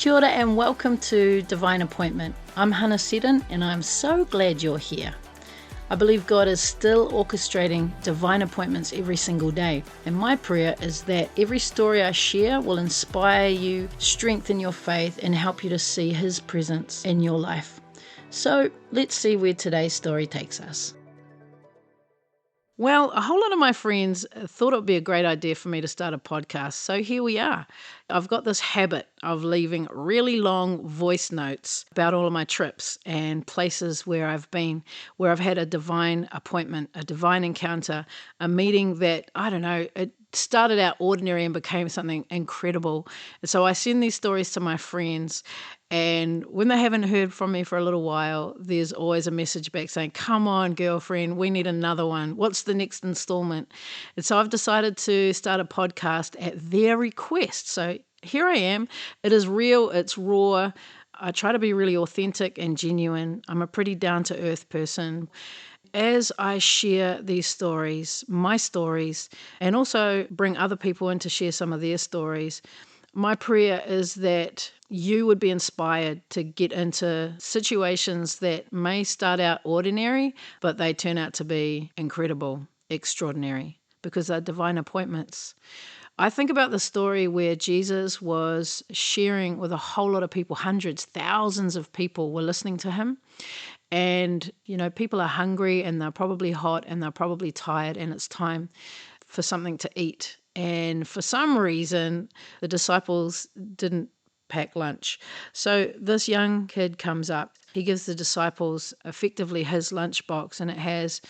Kia ora and welcome to Divine Appointment. I'm Hannah Seddon and I'm so glad you're here. I believe God is still orchestrating divine appointments every single day, and my prayer is that every story I share will inspire you, strengthen your faith, and help you to see His presence in your life. So let's see where today's story takes us. Well, a whole lot of my friends thought it would be a great idea for me to start a podcast, so here we are. I've got this habit of leaving really long voice notes about all of my trips and places where I've been, where I've had a divine appointment, a divine encounter, a meeting that, I don't know, it started out ordinary and became something incredible. And so I send these stories to my friends, and when they haven't heard from me for a little while, there's always a message back saying, come on, girlfriend, we need another one. What's the next installment? And so I've decided to start a podcast at their request. So here I am. It is real. It's raw. I try to be really authentic and genuine. I'm a pretty down-to-earth person. As I share these stories, my stories, and also bring other people in to share some of their stories, my prayer is that you would be inspired to get into situations that may start out ordinary, but they turn out to be incredible, extraordinary, because they're divine appointments. I think about the story where Jesus was sharing with a whole lot of people, hundreds, thousands of people were listening to him. And, you know, people are hungry and they're probably hot and they're probably tired, and it's time for something to eat. And for some reason, the disciples didn't pack lunch. So this young kid comes up. He gives the disciples effectively his lunchbox, and it has,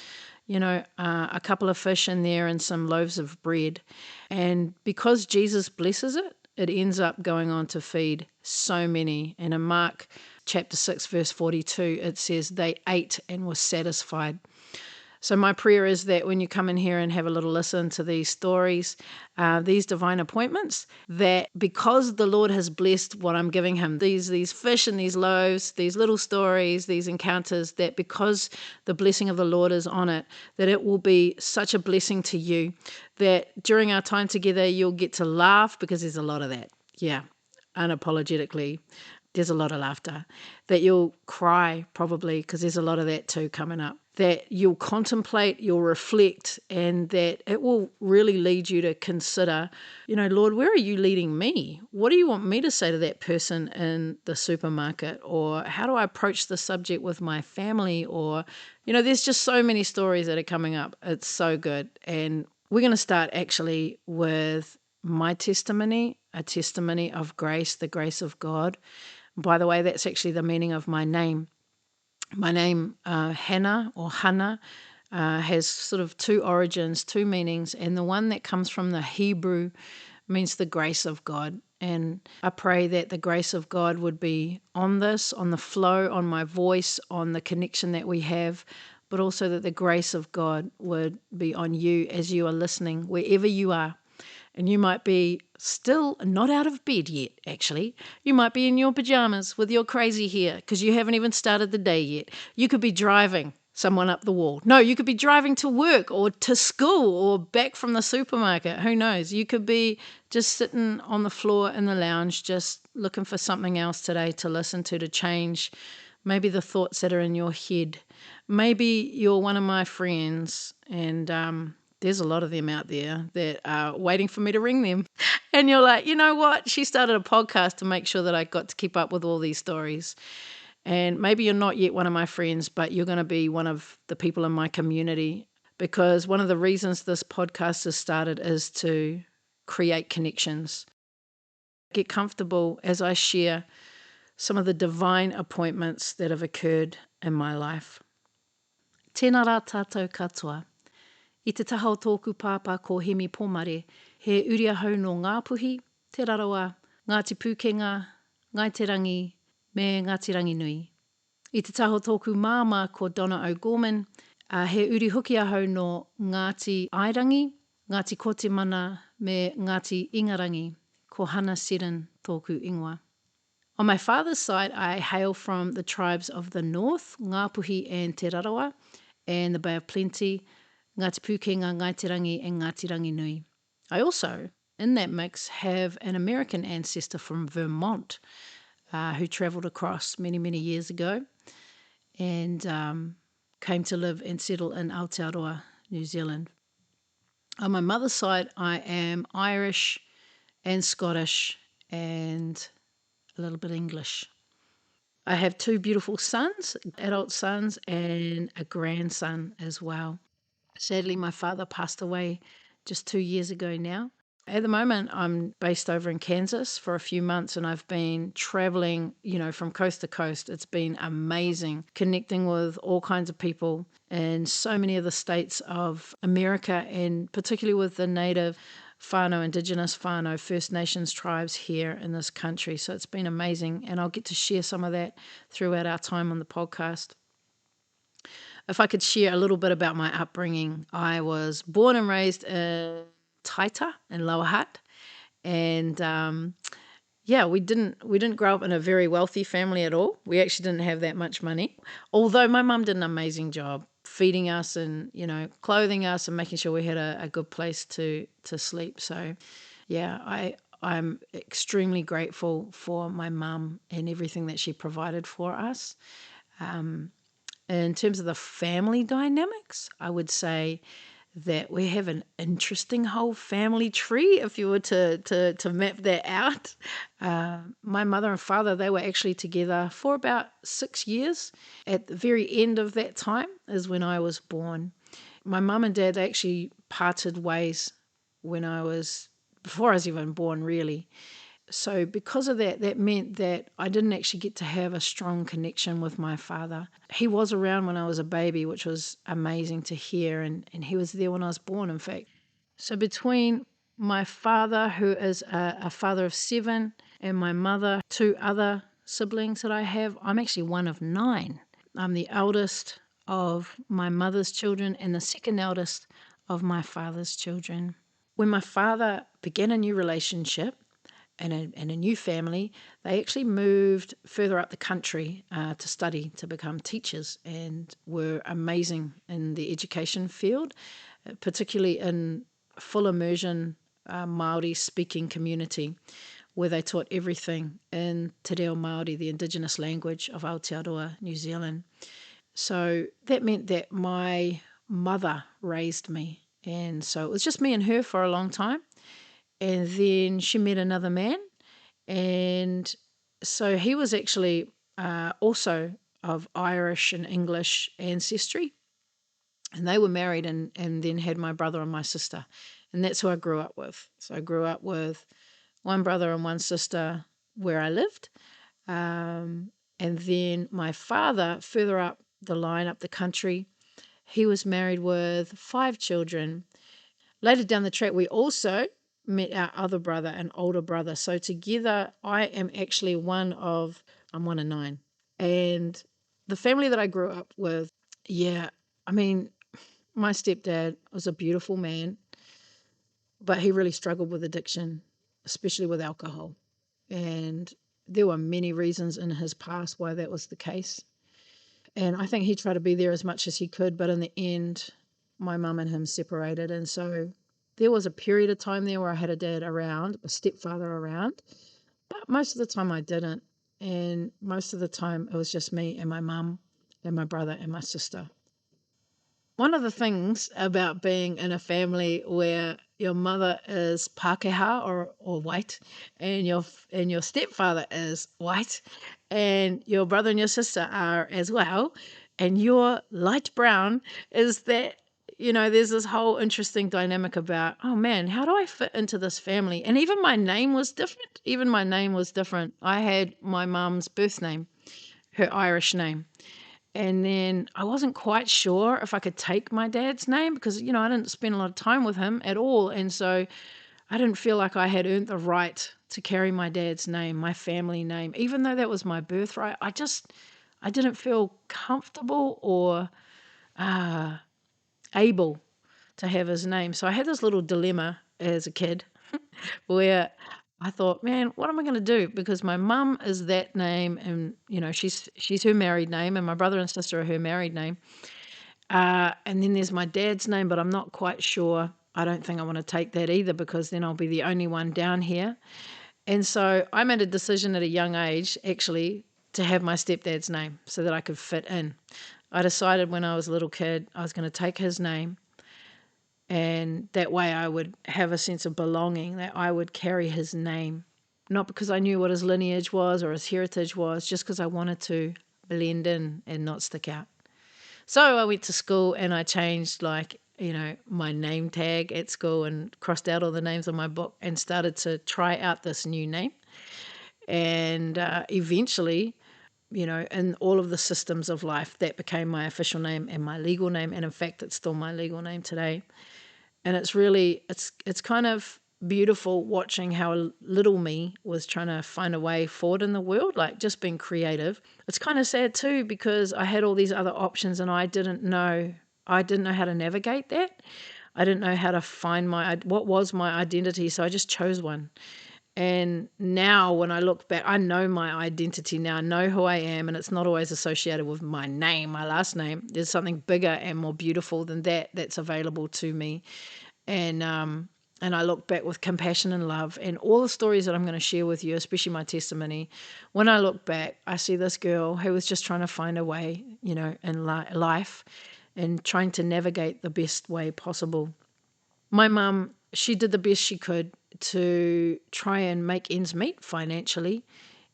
a couple of fish in there and some loaves of bread. And because Jesus blesses it, it ends up going on to feed so many. And in Mark chapter 6, verse 42, it says they ate and were satisfied. So my prayer is that when you come in here and have a little listen to these stories, these divine appointments, that because the Lord has blessed what I'm giving him, these fish and these loaves, these little stories, these encounters, that because the blessing of the Lord is on it, that it will be such a blessing to you, that during our time together, you'll get to laugh, because there's a lot of that. Yeah, unapologetically. There's a lot of laughter. That you'll cry probably, because there's a lot of that too coming up. That you'll contemplate, you'll reflect, and that it will really lead you to consider, Lord, where are you leading me? What do you want me to say to that person in the supermarket? Or how do I approach the subject with my family? Or, there's just so many stories that are coming up. It's so good. And we're going to start actually with my testimony, a testimony of grace, the grace of God. By the way, that's actually the meaning of my name. My name, Hannah or Hannah, has sort of two origins, two meanings, and the one that comes from the Hebrew means the grace of God. And I pray that the grace of God would be on this, on the flow, on my voice, on the connection that we have, but also that the grace of God would be on you as you are listening, wherever you are. And you might be still not out of bed yet, actually. You might be in your pajamas with your crazy hair because you haven't even started the day yet. You could be driving someone up the wall. No, you could be driving to work or to school or back from the supermarket. Who knows? You could be just sitting on the floor in the lounge, just looking for something else today to listen to change maybe the thoughts that are in your head. Maybe you're one of my friends, and there's a lot of them out there that are waiting for me to ring them. And you're like, you know what? She started a podcast to make sure that I got to keep up with all these stories. And maybe you're not yet one of my friends, but you're going to be one of the people in my community, because one of the reasons this podcast has started is to create connections. Get comfortable as I share some of the divine appointments that have occurred in my life. Tēnā rā tātou katoa. I te taha o tōku pāpā ko Hemi Pomare, he uri ahau no Ngāpuhi, te Rarawa, Ngāti Pūkenga, Ngai Te Rangi, me Ngāti Rangi Nui. I te taha o tōku māma ko Donna O'Gorman, he uri huki ahau no Ngāti Airangi, Ngāti Kotemana, me Ngāti Ingarangi, ko Hannah Seddon tōku ingoa. On my father's side, I hail from the tribes of the north, Ngāpuhi and Te Rarawa, and the Bay of Plenty, Ngāti Pūkenga, Ngai Te Rangi, and Ngāti Rangi Nui. I also, in that mix, have an American ancestor from Vermont, who travelled across many, many years ago and came to live and settle in Aotearoa, New Zealand. On my mother's side, I am Irish and Scottish and a little bit English. I have two beautiful sons, adult sons, and a grandson as well. Sadly, my father passed away just 2 years ago now. At the moment, I'm based over in Kansas for a few months and I've been traveling, from coast to coast. It's been amazing connecting with all kinds of people in so many of the states of America and particularly with the native whānau, Indigenous whānau, First Nations tribes here in this country. So it's been amazing and I'll get to share some of that throughout our time on the podcast. If I could share a little bit about my upbringing, I was born and raised in Taita in Lower Hutt, and we didn't grow up in a very wealthy family at all. We actually didn't have that much money, although my mum did an amazing job feeding us and clothing us and making sure we had a good place to sleep. So, yeah, I'm extremely grateful for my mum and everything that she provided for us. In terms of the family dynamics, I would say that we have an interesting whole family tree if you were to map that out. My mother and father, they were actually together for about 6 years. At the very end of that time is when I was born. My mum and dad, they actually parted ways before I was even born, really. So because of that, that meant that I didn't actually get to have a strong connection with my father. He was around when I was a baby, which was amazing to hear, and he was there when I was born, in fact. So between my father, who is a father of 7, and my mother, 2 other siblings that I have, I'm actually one of 9. I'm the eldest of my mother's children and the second eldest of my father's children. When my father began a new relationship, and a new family, they actually moved further up the country to study, to become teachers, and were amazing in the education field, particularly in full immersion Māori speaking community, where they taught everything in Te Reo Māori, the Indigenous language of Aotearoa, New Zealand. So that meant that my mother raised me, and so it was just me and her for a long time. And then she met another man, and so he was actually also of Irish and English ancestry, and they were married and then had my brother and my sister, and that's who I grew up with. So I grew up with one brother and one sister where I lived, and then my father, further up the line, up the country, he was married with 5 children. Later down the track, we also met our other brother and older brother. So together, I am actually I'm one of 9. And the family that I grew up with, my stepdad was a beautiful man, but he really struggled with addiction, especially with alcohol. And there were many reasons in his past why that was the case. And I think he tried to be there as much as he could, but in the end, my mum and him separated. And so there was a period of time there where I had a dad around, a stepfather around, but most of the time I didn't. And most of the time it was just me and my mum and my brother and my sister. One of the things about being in a family where your mother is Pākehā or white, and your stepfather is white, and your brother and your sister are as well, and you're light brown, is that there's this whole interesting dynamic about, oh man, how do I fit into this family? And even my name was different. I had my mum's birth name, her Irish name. And then I wasn't quite sure if I could take my dad's name because, I didn't spend a lot of time with him at all. And so I didn't feel like I had earned the right to carry my dad's name, my family name, even though that was my birthright. I didn't feel comfortable or able to have his name. So I had this little dilemma as a kid where I thought, man, what am I going to do? Because my mum is that name, and she's her married name, and my brother and sister are her married name. And then there's my dad's name, but I'm not quite sure. I don't think I want to take that either because then I'll be the only one down here. And so I made a decision at a young age, actually, to have my stepdad's name so that I could fit in. I decided when I was a little kid I was going to take his name, and that way I would have a sense of belonging, that I would carry his name. Not because I knew what his lineage was or his heritage was, just because I wanted to blend in and not stick out. So I went to school and I changed, like, my name tag at school and crossed out all the names on my book and started to try out this new name. And eventually, in all of the systems of life, that became my official name and my legal name. And in fact, it's still my legal name today. And it's kind of beautiful watching how little me was trying to find a way forward in the world, like just being creative. It's kind of sad too, because I had all these other options and I didn't know how to navigate that. I didn't know how to find what was my identity, so I just chose one. And now when I look back, I know my identity now. I know who I am, and it's not always associated with my name, my last name. There's something bigger and more beautiful than that that's available to me. And I look back with compassion and love, and all the stories that I'm going to share with you, especially my testimony. When I look back, I see this girl who was just trying to find a way, in life, and trying to navigate the best way possible. My mum, she did the best she could to try and make ends meet financially.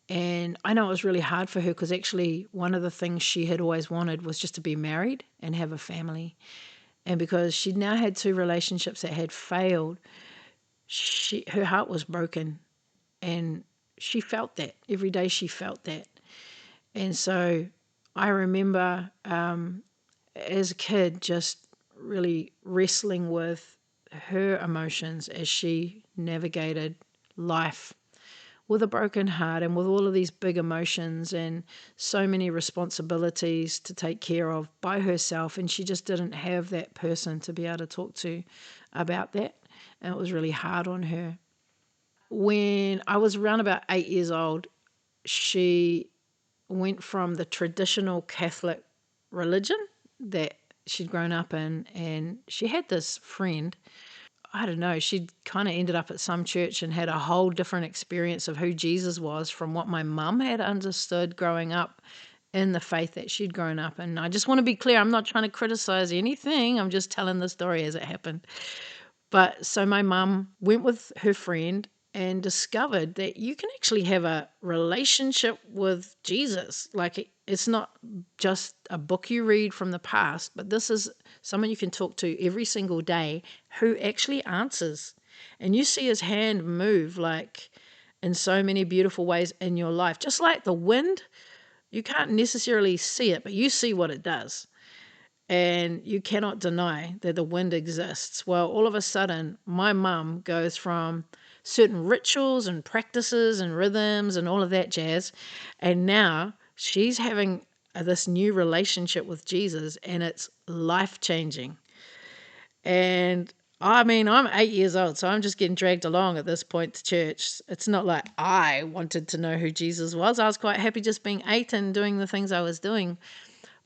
And I know it was really hard for her, because actually one of the things she had always wanted was just to be married and have a family. And because she'd now had 2 relationships that had failed, her heart was broken. And she felt that. Every day she felt that. And so I remember as a kid just really wrestling with her emotions as she navigated life with a broken heart and with all of these big emotions and so many responsibilities to take care of by herself. And she just didn't have that person to be able to talk to about that. And it was really hard on her. When I was around about 8 years old, she went from the traditional Catholic religion that she'd grown up in, and she had this friend. I don't know, she'd kind of ended up at some church and had a whole different experience of who Jesus was from what my mum had understood growing up in the faith that she'd grown up in. I just want to be clear, I'm not trying to criticize anything. I'm just telling the story as it happened. But so my mum went with her friend and discovered that you can actually have a relationship with Jesus. Like, it's not just a book you read from the past, but this is someone you can talk to every single day who actually answers. And you see his hand move, like, in so many beautiful ways in your life. Just like the wind, you can't necessarily see it, but you see what it does. And you cannot deny that the wind exists. Well, all of a sudden, my mum goes from certain rituals and practices and rhythms and all of that jazz, and now she's having this new relationship with Jesus, and it's life-changing. And I mean, I'm 8 years old, so I'm just getting dragged along at this point to church. It's not like I wanted to know who Jesus was. I was quite happy just being 8 and doing the things I was doing.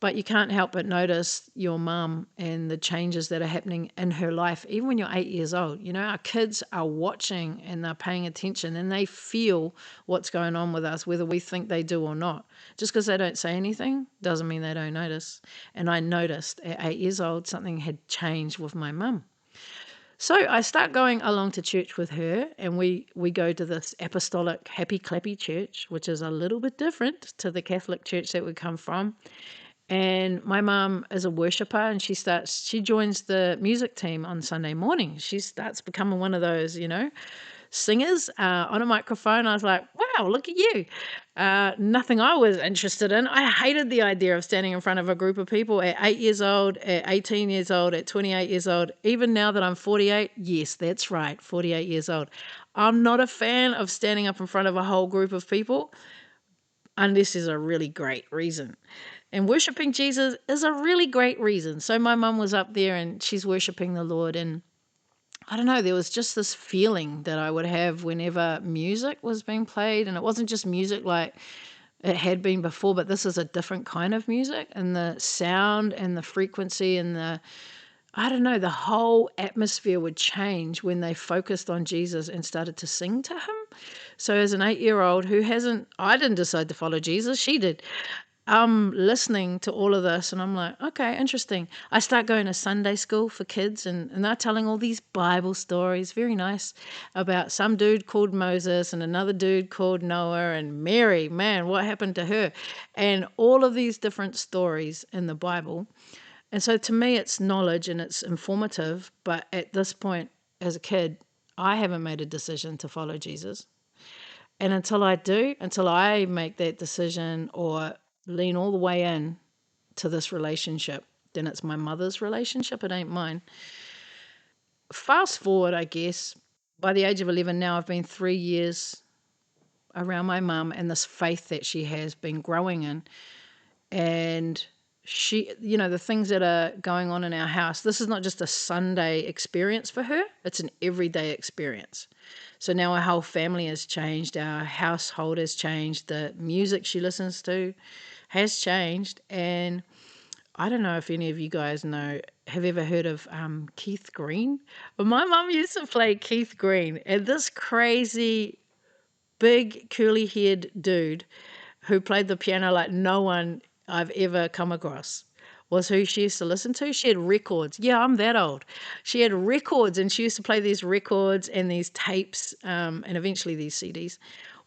But you can't help but notice your mum and the changes that are happening in her life, even when you're 8 years old. Our kids are watching and they're paying attention, and they feel what's going on with us, whether we think they do or not. Just because they don't say anything doesn't mean they don't notice. And I noticed at 8 years old something had changed with my mum. So I start going along to church with her, and we go to this apostolic happy clappy church, which is a little bit different to the Catholic church that we come from. And my mum is a worshipper, and she joins the music team on Sunday morning. She starts becoming one of those, singers on a microphone. I was like, wow, look at you. Nothing I was interested in. I hated the idea of standing in front of a group of people at 8 years old, at 18 years old, at 28 years old. Even now that I'm 48, yes, that's right, 48 years old. I'm not a fan of standing up in front of a whole group of people unless there's a really great reason. And worshiping Jesus is a really great reason. So my mum was up there and she's worshiping the Lord. And I don't know, there was just this feeling that I would have whenever music was being played. And it wasn't just music like it had been before, but this is a different kind of music. And the sound and the frequency and I don't know, the whole atmosphere would change when they focused on Jesus and started to sing to him. So as an 8-year-old who hasn't, I didn't decide to follow Jesus, she did. I'm listening to all of this and I'm like, okay, interesting. I start going to Sunday school for kids and they're telling all these Bible stories, very nice, about some dude called Moses and another dude called Noah and Mary. Man, what happened to her? And all of these different stories in the Bible. And so to me, it's knowledge and it's informative. But at this point, as a kid, I haven't made a decision to follow Jesus. And until I do, until I make that decision or lean all the way in to this relationship, then it's my mother's relationship. It ain't mine. Fast forward, I guess, by the age of 11 now, I've been 3 years around my mum and this faith that she has been growing in. And she, the things that are going on in our house, this is not just a Sunday experience for her, it's an everyday experience. So now our whole family has changed, our household has changed, the music she listens to has changed. And I don't know if any of you guys have ever heard of Keith Green? Well, my mum used to play Keith Green, and this crazy, big, curly-haired dude who played the piano like no one I've ever come across was who she used to listen to. She had records. Yeah, I'm that old. She had records and she used to play these records and these tapes and eventually these CDs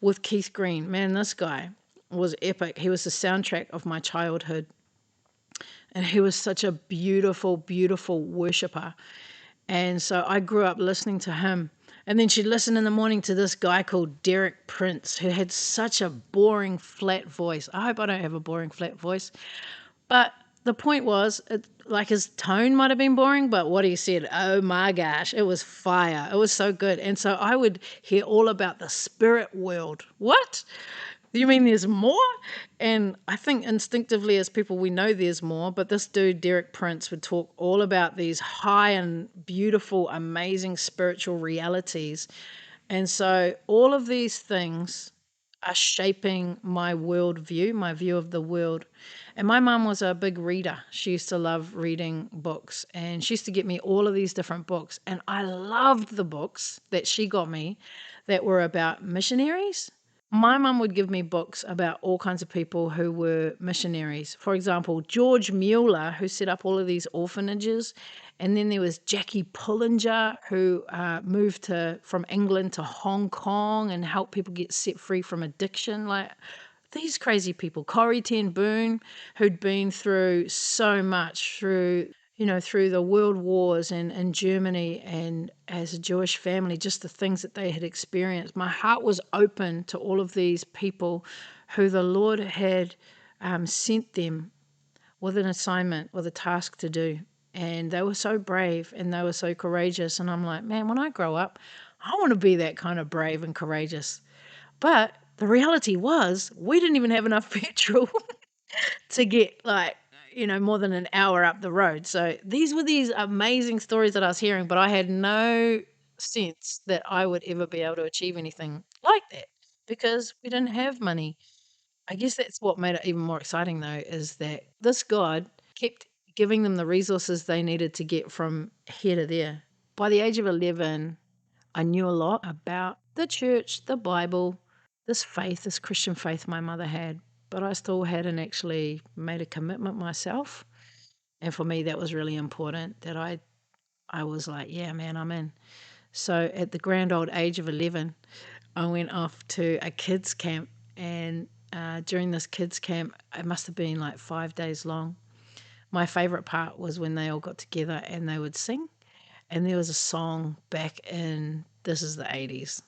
with Keith Green. Man, this guy was epic. He was the soundtrack of my childhood. And he was such a beautiful, beautiful worshiper. And so I grew up listening to him. And then she'd listen in the morning to this guy called Derek Prince, who had such a boring, flat voice. I hope I don't have a boring, flat voice. But the point was, like his tone might have been boring, but what he said, oh my gosh, it was fire. It was so good. And so I would hear all about the spirit world. What? You mean there's more? And I think instinctively as people, we know there's more, but this dude, Derek Prince, would talk all about these high and beautiful, amazing spiritual realities. And so all of these things are shaping my worldview, my view of the world. And my mum was a big reader. She used to love reading books, and she used to get me all of these different books. And I loved the books that she got me that were about missionaries. My mum would give me books about all kinds of people who were missionaries. For example, George Mueller, who set up all of these orphanages. And then there was Jackie Pullinger, who moved from England to Hong Kong and helped people get set free from addiction. Like these crazy people. Corrie Ten Boom, who'd been through so much through the world wars and in Germany, and as a Jewish family, just the things that they had experienced. My heart was open to all of these people who the Lord had sent them with an assignment, with a task to do. And they were so brave and they were so courageous. And I'm like, man, when I grow up, I want to be that kind of brave and courageous. But the reality was we didn't even have enough petrol to get more than an hour up the road. So these were these amazing stories that I was hearing, but I had no sense that I would ever be able to achieve anything like that because we didn't have money. I guess that's what made it even more exciting though, is that this God kept giving them the resources they needed to get from here to there. By the age of 11, I knew a lot about the church, the Bible, this faith, this Christian faith my mother had, but I still hadn't actually made a commitment myself. And for me, that was really important that I was like, yeah, man, I'm in. So at the grand old age of 11, I went off to a kids camp. And during this kids camp, it must have been like 5 days long. My favorite part was when they all got together and they would sing. And there was a song this is the 80s.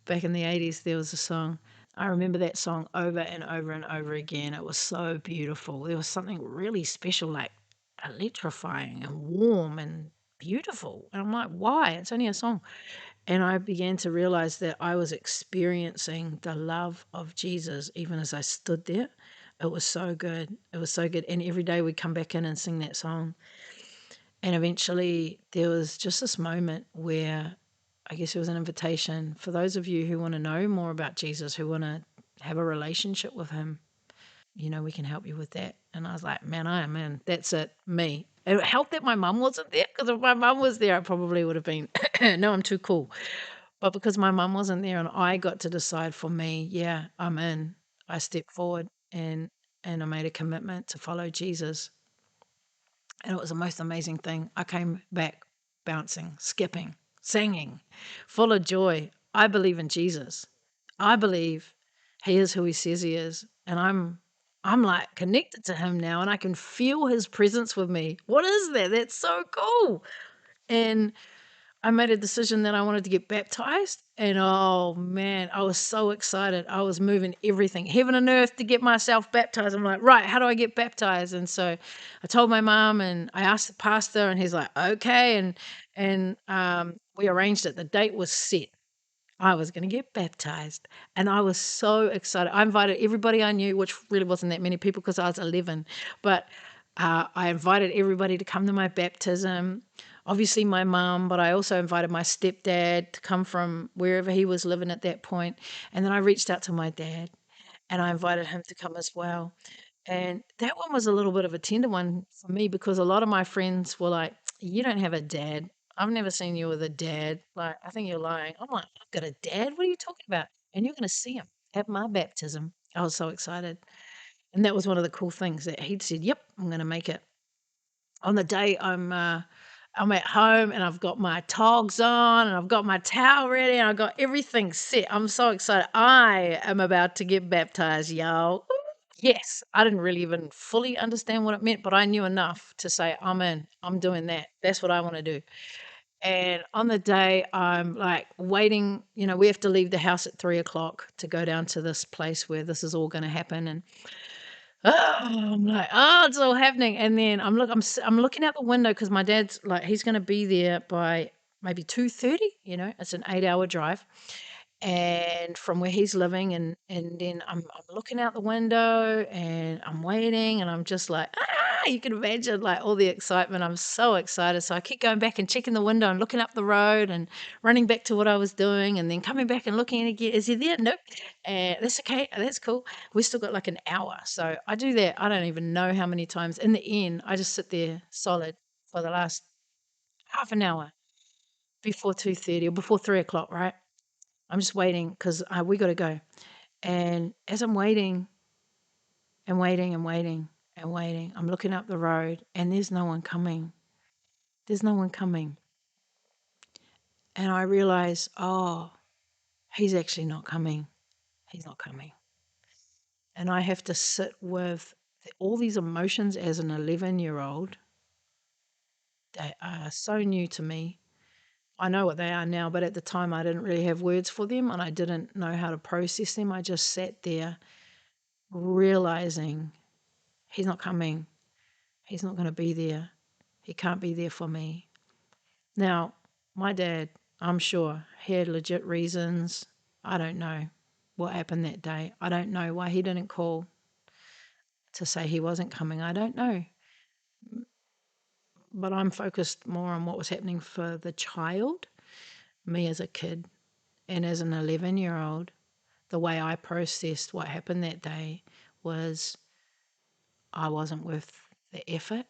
Back in the 80s, there was a song. I remember that song over and over and over again. It was so beautiful. There was something really special, like electrifying and warm and beautiful. And I'm like, why? It's only a song. And I began to realize that I was experiencing the love of Jesus even as I stood there. It was so good. It was so good. And every day we'd come back in and sing that song. And eventually there was just this moment where I guess it was an invitation for those of you who want to know more about Jesus, who want to have a relationship with him. We can help you with that. And I was like, man, I am in. That's it, me. It helped that my mum wasn't there, because if my mum was there, I probably would have been, no, I'm too cool. But because my mum wasn't there and I got to decide for me, yeah, I'm in. I stepped forward and I made a commitment to follow Jesus. And it was the most amazing thing. I came back bouncing, skipping, singing, full of joy. I believe in Jesus. I believe he is who he says he is. And I'm like connected to him now, and I can feel his presence with me. What is that? That's so cool. And I made a decision that I wanted to get baptized. And oh man, I was so excited. I was moving everything, heaven and earth, to get myself baptized. I'm like, right, how do I get baptized? And so I told my mom, and I asked the pastor, and he's like, okay. And we arranged it. The date was set. I was going to get baptized, and I was so excited. I invited everybody I knew, which really wasn't that many people because I was 11, but I invited everybody to come to my baptism. Obviously, my mum, but I also invited my stepdad to come from wherever he was living at that point. And then I reached out to my dad, and I invited him to come as well. And that one was a little bit of a tender one for me, because a lot of my friends were like, "You don't have a dad. I've never seen you with a dad. Like, I think you're lying." I'm like, "I've got a dad. What are you talking about? And you're going to see him at my baptism." I was so excited. And that was one of the cool things, that he'd said, "Yep, I'm going to make it." On the day I'm at home, and I've got my togs on, and I've got my towel ready, and I've got everything set. I'm so excited. I am about to get baptized, y'all. Yes, I didn't really even fully understand what it meant, but I knew enough to say, I'm in, I'm doing that. That's what I want to do. And on the day, I'm like waiting, we have to leave the house at 3 o'clock to go down to this place where this is all going to happen. And I'm like, oh, it's all happening. And then I'm looking out the window, because my dad's like, he's going to be there by maybe 2:30. It's an 8-hour drive, and from where he's living. And then I'm looking out the window, and I'm waiting, and I'm just like, you can imagine like all the excitement. I'm so excited. So I keep going back and checking the window and looking up the road and running back to what I was doing, and then coming back and looking again. Is he there? Nope. And that's okay. That's cool. We still got like an hour. So I do that. I don't even know how many times. In the end, I just sit there solid for the last half an hour before 2:30 or before 3 o'clock, right? I'm just waiting, because we got to go. And as I'm waiting and waiting and waiting and waiting, I'm looking up the road, and there's no one coming. There's no one coming. And I realize, oh, he's actually not coming. He's not coming. And I have to sit with all these emotions as an 11-year-old. They are so new to me. I know what they are now, but at the time I didn't really have words for them, and I didn't know how to process them. I just sat there realizing, he's not coming. He's not going to be there. He can't be there for me. Now, my dad, I'm sure, he had legit reasons. I don't know what happened that day. I don't know why he didn't call to say he wasn't coming. I don't know. But I'm focused more on what was happening for the child, me as a kid, and as an 11-year-old. The way I processed what happened that day was, I wasn't worth the effort.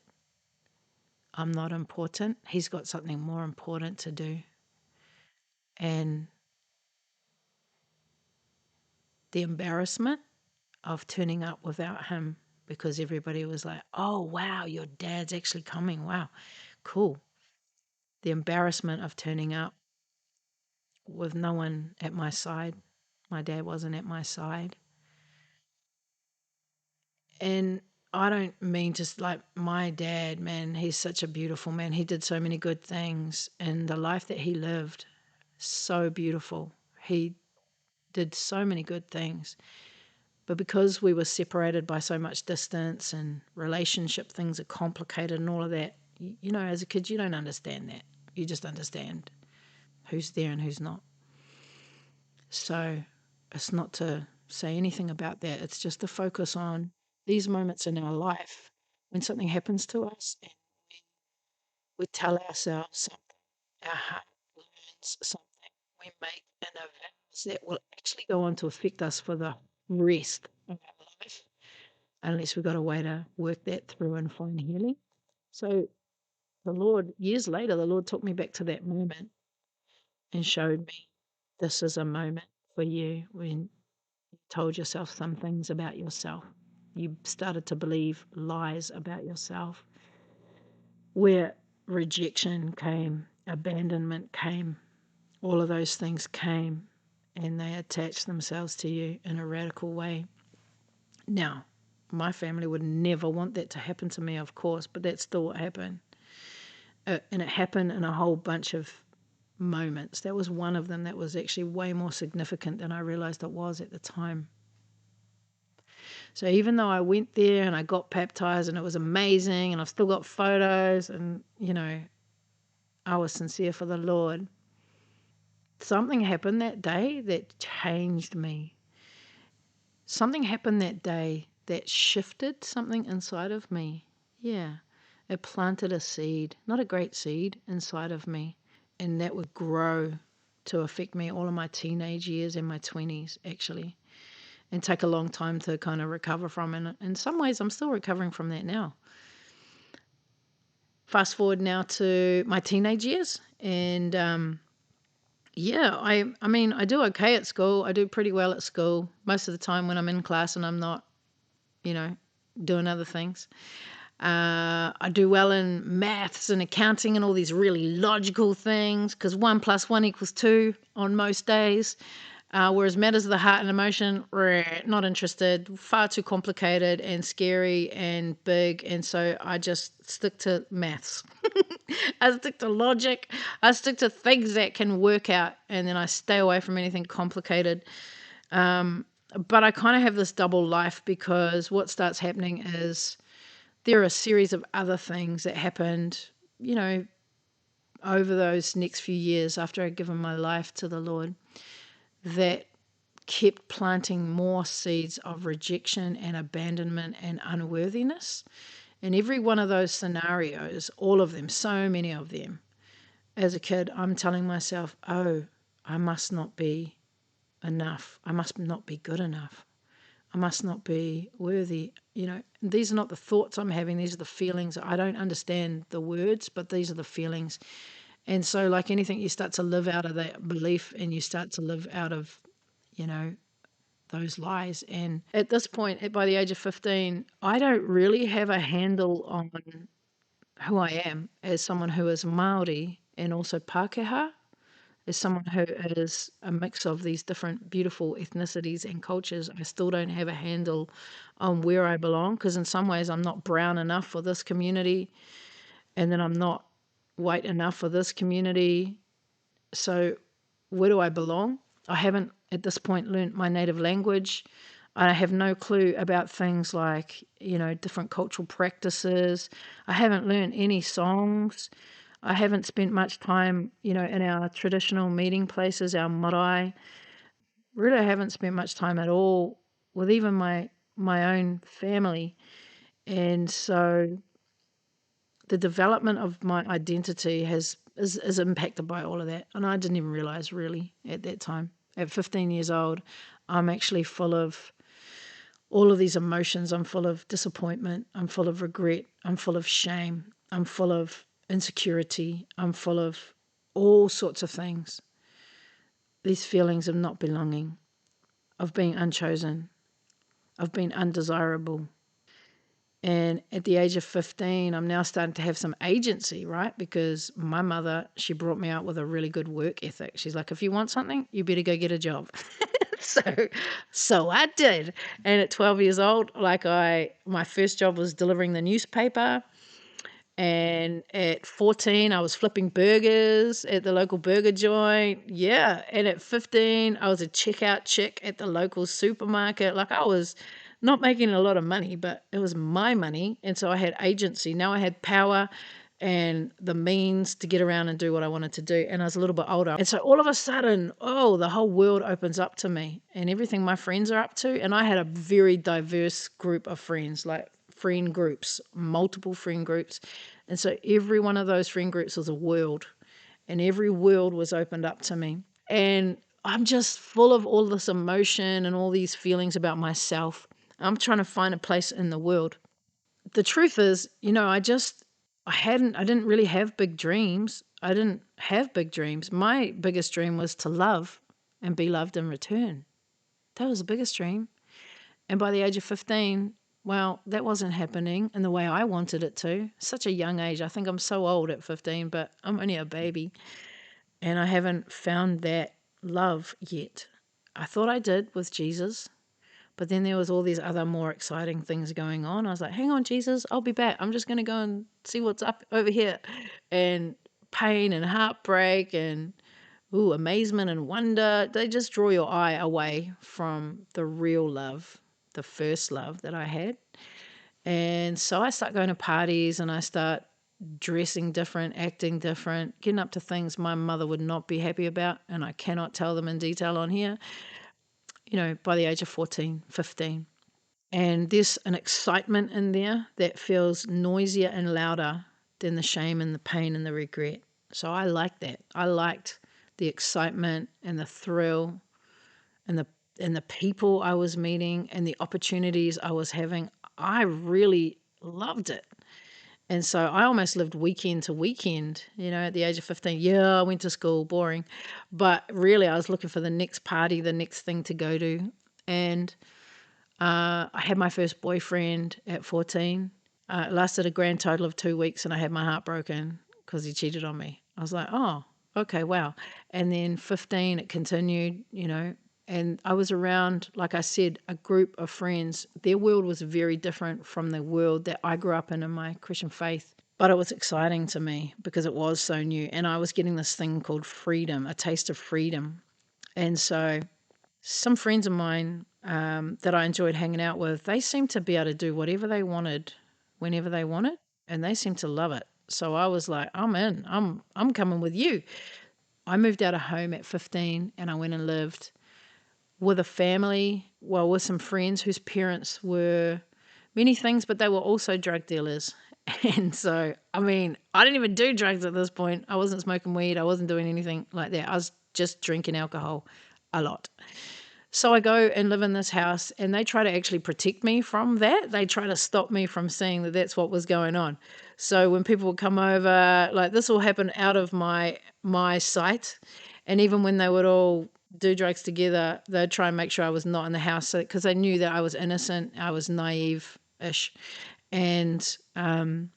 I'm not important. He's got something more important to do. And the embarrassment of turning up without him, because everybody was like, oh, wow, your dad's actually coming. Wow, cool. The embarrassment of turning up with no one at my side. My dad wasn't at my side. And I don't mean just like my dad, man, he's such a beautiful man. He did so many good things, and the life that he lived, so beautiful. He did so many good things. But because we were separated by so much distance, and relationship things are complicated and all of that, as a kid, you don't understand that. You just understand who's there and who's not. So it's not to say anything about that. It's just to focus on these moments in our life when something happens to us, and we tell ourselves something, our heart learns something, we make an vows that will actually go on to affect us for the rest of our life, unless we've got a way to work that through and find healing. So the Lord, years later, the Lord took me back to that moment and showed me this is a moment for you when you told yourself some things about yourself. You started to believe lies about yourself, where rejection came, abandonment came, all of those things came, and they attached themselves to you in a radical way. Now, my family would never want that to happen to me, of course, but that's still what happened. And it happened in a whole bunch of moments. That was one of them that was actually way more significant than I realized it was at the time. So even though I went there and I got baptized and it was amazing and I've still got photos and, I was sincere for the Lord, something happened that day that changed me. Something happened that day that shifted something inside of me. Yeah. It planted a seed, not a great seed, inside of me. And that would grow to affect me all of my teenage years and my 20s, actually, and take a long time to kind of recover from. And in some ways, I'm still recovering from that now. Fast forward now to my teenage years, and I mean, I do okay at school. I do pretty well at school most of the time when I'm in class and I'm not, doing other things. I do well in maths and accounting and all these really logical things because 1 + 1 = 2 on most days. Whereas matters of the heart and emotion, not interested, far too complicated and scary and big. And so I just stick to maths. I stick to logic. I stick to things that can work out. And then I stay away from anything complicated. But I kind of have this double life because what starts happening is there are a series of other things that happened, over those next few years after I'd given my life to the Lord that kept planting more seeds of rejection and abandonment and unworthiness. In every one of those scenarios, all of them, so many of them, as a kid, I'm telling myself, oh, I must not be enough. I must not be good enough. I must not be worthy. These are not the thoughts I'm having. These are the feelings. I don't understand the words, but these are the feelings. And so like anything, you start to live out of that belief and you start to live out of, those lies. And at this point, by the age of 15, I don't really have a handle on who I am as someone who is Māori and also Pākehā, as someone who is a mix of these different beautiful ethnicities and cultures. I still don't have a handle on where I belong because in some ways I'm not brown enough for this community and then I'm not white enough for this community. So where do I belong? I haven't at this point learnt my native language. I have no clue about things like, different cultural practices. I haven't learnt any songs. I haven't spent much time, in our traditional meeting places, our marae. Really, I haven't spent much time at all with even my own family. And so the development of my identity is impacted by all of that. And I didn't even realize really at that time. At 15 years old, I'm actually full of all of these emotions. I'm full of disappointment. I'm full of regret. I'm full of shame. I'm full of insecurity. I'm full of all sorts of things. These feelings of not belonging, of being unchosen, of being undesirable. And at the age of 15, I'm now starting to have some agency, right? Because my mother, she brought me out with a really good work ethic. She's like, if you want something, you better go get a job. So I did. And at 12 years old, my first job was delivering the newspaper. And at 14, I was flipping burgers at the local burger joint. Yeah. And at 15, I was a checkout chick at the local supermarket. Like I was not making a lot of money, but it was my money. And so I had agency. Now I had power and the means to get around and do what I wanted to do. And I was a little bit older. And so all of a sudden, the whole world opens up to me and everything my friends are up to. And I had a very diverse group of friends, like friend groups, multiple friend groups. And so every one of those friend groups was a world and every world was opened up to me. And I'm just full of all this emotion and all these feelings about myself. I'm trying to find a place in the world. The truth is, I didn't really have big dreams. I didn't have big dreams. My biggest dream was to love and be loved in return. That was the biggest dream. And by the age of 15, well, that wasn't happening in the way I wanted it to. Such a young age. I think I'm so old at 15, but I'm only a baby. And I haven't found that love yet. I thought I did with Jesus, but then there was all these other more exciting things going on. I was like, hang on, Jesus, I'll be back. I'm just going to go and see what's up over here. And pain and heartbreak and amazement and wonder, they just draw your eye away from the real love, the first love that I had. And so I start going to parties and I start dressing different, acting different, getting up to things my mother would not be happy about. And I cannot tell them in detail on here, by the age of 14, 15. And there's an excitement in there that feels noisier and louder than the shame and the pain and the regret. So I liked that. I liked the excitement and the thrill and the people I was meeting and the opportunities I was having. I really loved it. And so I almost lived weekend to weekend, at the age of 15. Yeah, I went to school, boring. But really, I was looking for the next party, the next thing to go to. And I had my first boyfriend at 14. It lasted a grand total of 2 weeks, and I had my heart broken because he cheated on me. I was like, oh, okay, wow. And then 15, it continued, and I was around, like I said, a group of friends. Their world was very different from the world that I grew up in my Christian faith. But it was exciting to me because it was so new. And I was getting this thing called freedom, a taste of freedom. And so some friends of mine that I enjoyed hanging out with, they seemed to be able to do whatever they wanted, whenever they wanted, and they seemed to love it. So I was like, I'm in. I'm coming with you. I moved out of home at 15 and I went and lived with a family, well, with some friends whose parents were many things, but they were also drug dealers. And so, I didn't even do drugs at this point. I wasn't smoking weed. I wasn't doing anything like that. I was just drinking alcohol a lot. So I go and live in this house and they try to actually protect me from that. They try to stop me from seeing that that's what was going on. So when people would come over, like this all happened out of my sight. And even when they would all do drugs together, they'd try and make sure I was not in the house because they knew that I was innocent, I was naive-ish. And then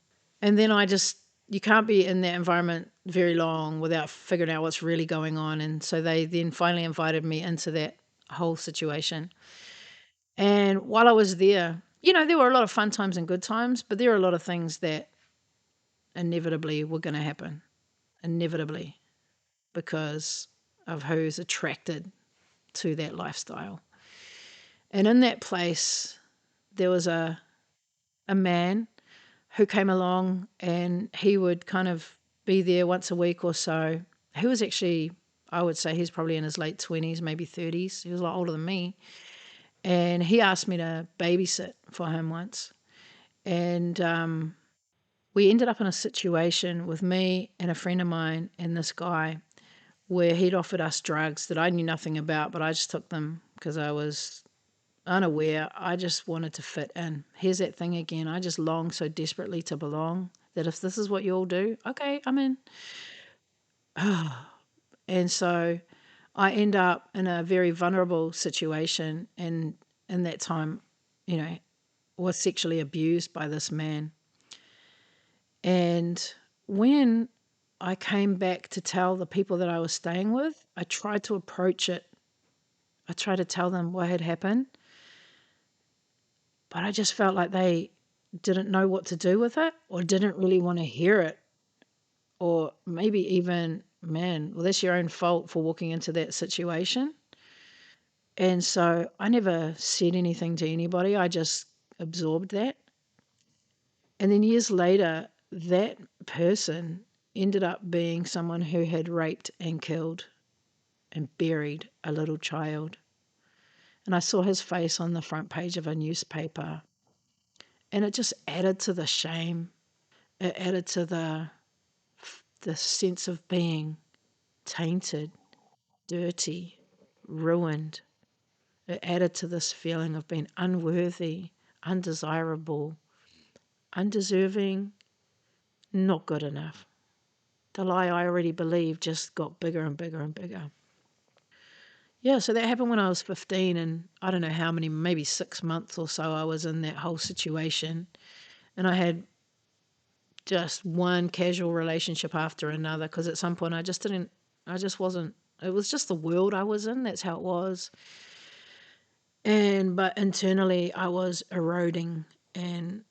you can't be in that environment very long without figuring out what's really going on. And so they then finally invited me into that whole situation. And while I was there, there were a lot of fun times and good times, but there are a lot of things that inevitably were going to happen, inevitably, because of who's attracted to that lifestyle. And in that place, there was a man who came along and he would kind of be there once a week or so. He was actually, I would say he's probably in his late 20s, maybe 30s. He was a lot older than me. And he asked me to babysit for him once. And we ended up in a situation with me and a friend of mine and this guy where he'd offered us drugs that I knew nothing about, but I just took them because I was unaware. I just wanted to fit in. Here's that thing again. I just long so desperately to belong that if this is what you all do, okay, I'm in. And so I end up in a very vulnerable situation, and in that time, was sexually abused by this man. And when I came back to tell the people that I was staying with, I tried to approach it. I tried to tell them what had happened, but I just felt like they didn't know what to do with it or didn't really want to hear it. Or maybe even, man, well, that's your own fault for walking into that situation. And so I never said anything to anybody. I just absorbed that. And then years later, that person ended up being someone who had raped and killed and buried a little child. And I saw his face on the front page of a newspaper. And it just added to the shame. It added to the sense of being tainted, dirty, ruined. It added to this feeling of being unworthy, undesirable, undeserving, not good enough. The lie I already believed just got bigger and bigger and bigger. Yeah, so that happened when I was 15, and I don't know how many, maybe 6 months or so I was in that whole situation. And I had just one casual relationship after another, because at some point I just wasn't, it was just the world I was in. That's how it was. But internally I was eroding, and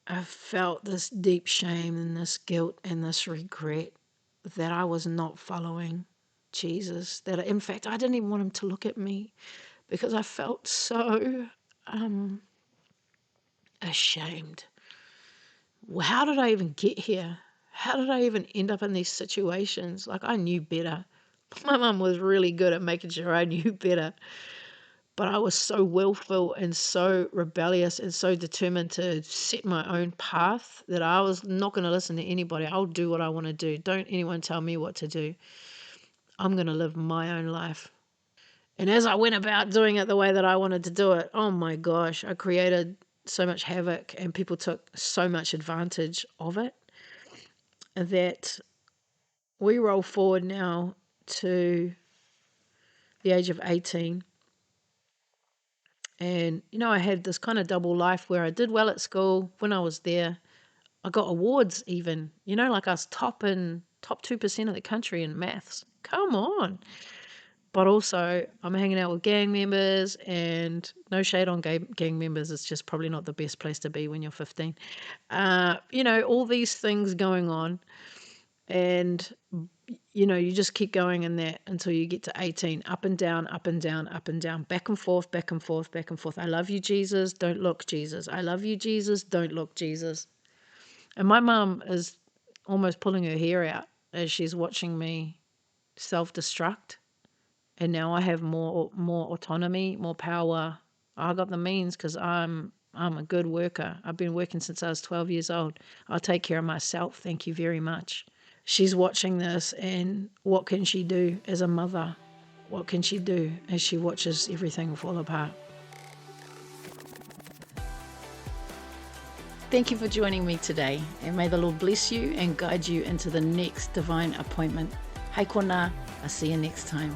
I felt this deep shame and this guilt and this regret that I was not following Jesus. That in fact I didn't even want him to look at me, because I felt so ashamed. Well, how did I even get here? How did I even end up in these situations? Like, I knew better. My mum was really good at making sure I knew better. But I was so willful and so rebellious and so determined to set my own path that I was not going to listen to anybody. I'll do what I want to do. Don't anyone tell me what to do. I'm going to live my own life. And as I went about doing it the way that I wanted to do it, oh my gosh, I created so much havoc, and people took so much advantage of it, that we roll forward now to the age of 18. And, I had this kind of double life where I did well at school when I was there. I got awards even, like I was top 2% of the country in maths. Come on. But also I'm hanging out with gang members, and no shade on gang members. It's just probably not the best place to be when you're 15. All these things going on. And, you just keep going in that until you get to 18, up and down, up and down, up and down, back and forth, back and forth, back and forth. I love you, Jesus. Don't look, Jesus. I love you, Jesus. Don't look, Jesus. And my mum is almost pulling her hair out as she's watching me self-destruct. And now I have more autonomy, more power. I got the means because I'm a good worker. I've been working since I was 12 years old. I'll take care of myself. Thank you very much. She's watching this, and what can she do as a mother? What can she do as she watches everything fall apart? Thank you for joining me today, and may the Lord bless you and guide you into the next divine appointment. Hei kona, I'll see you next time.